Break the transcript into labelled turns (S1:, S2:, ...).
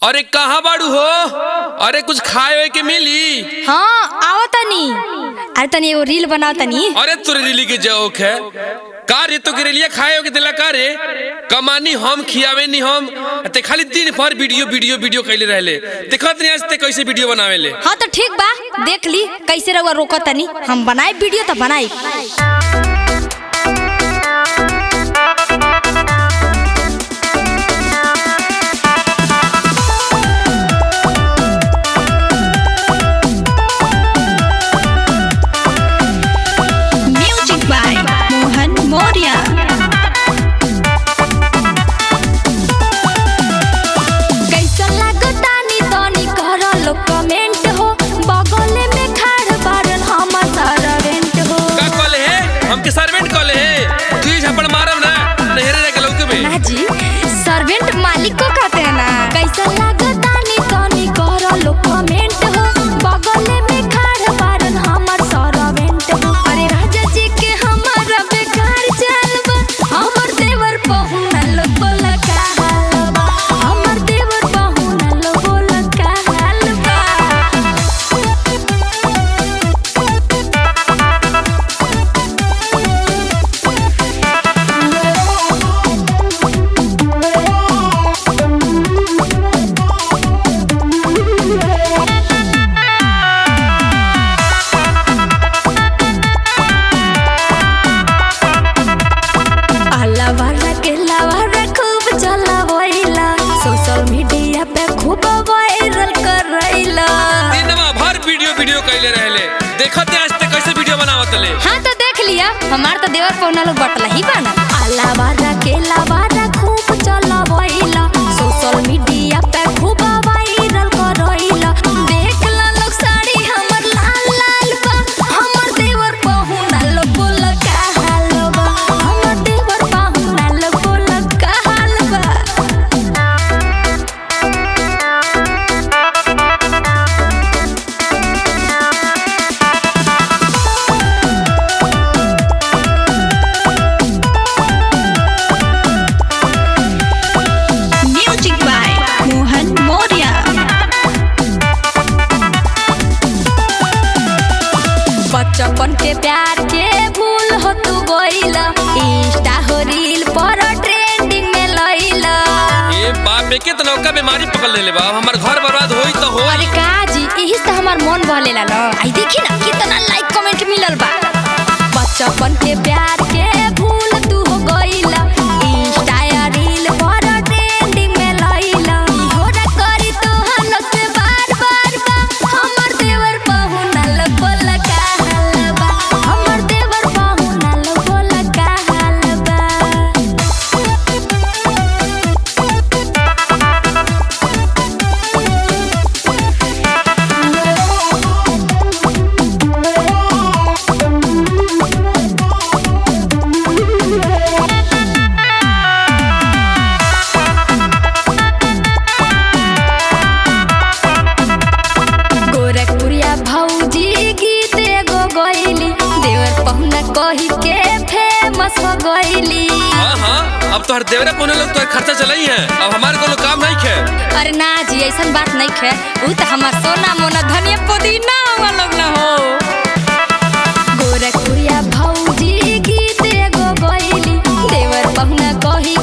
S1: अरे कहाँ बाड़ू हो? अरे कुछ खाए के मिली?
S2: हाँ आओ तनी। अरे तनी एगो रील बनाओ तनी।
S1: अरे तोरे रीली के जोक है का रे? तो गिरलिया खाए के दिला का रे? कमानी हम खियावे नी हम ते खाली दिन भर वीडियो वीडियो वीडियो कैले रहले। देखत नहीं आज ते कैसे वीडियो बनावेले।
S2: हाँ तो ठीक बा, देख ली कैसे रहुआ रोको तनी। हम बनाए वीडियो तो बनाई। सर्वेंट मालिक को कहते हैं ना। कैसा लागता नी तनी करो लो कमेंट हो, बगल में खड़ा बारन हमर सर्वेंट हो। अरे राजा जी के हमारा बेकार चलबा, हमर देवर पहुना लो बोल का हालबा, हमर देवर पहुना लो बोल का हालबा। सोशल मीडिया पे खूब वायरल कर रहीला।
S1: दिनमा भर वीडियो कैले रहले। देखते आज ते कैसे वीडियो बनावत ले।
S2: हाँ तो देख लिया, हमार तो देवर पौना लोग बटला ही बाना। अलावारा के लावारा खूब चला वहीला, सोशल मीडिया पे खूब वायरल कर रहीला। देख ला लोग साड़ी हमर लाल लाल बा, हमर देवर पहुना लोग बोल का हालबा, हमर देवर पहुना लोग बोल का हालबा। बचपन के प्यार के भूल हो तू गइला, इंस्टा हो रील पर ट्रेंडिंग में लइला।
S1: ए बाप के तो नौका बीमारी पकड़ लेले बा, हमर घर बर्बाद होई तो होई।
S2: अरे का जी यही से हमर मन बहलेला न। आई देखी ना कितना लाइक कमेंट मिलल बा। बचपन के प्यार के भूल तू हो गइला, इंस्टा रील पर ट्रेंडिंग में लइला। इहो ना करी तो हम से बार बार बा, हमर देवर पहुना ल बोल का हालबा, हमर देवर पहुना ल बोल का हालबा। गोरखपुरिया भौजी गीत एगो गइली, देवर पहुना कही के फेमस हो गइली।
S1: हाँ हाँ अब तो हर देवरे पौने लोग तो खर्चा चलाई है, अब हमारे कोनो काम नहीं खे।
S2: अरे ना जी ऐसन बात नहीं खे, उ तो हमार सोना मोना धनिया पुदीना हम लोग ना हो। गोरखपुरिया भौजी गीत एगो गइली, देवर पहुना कही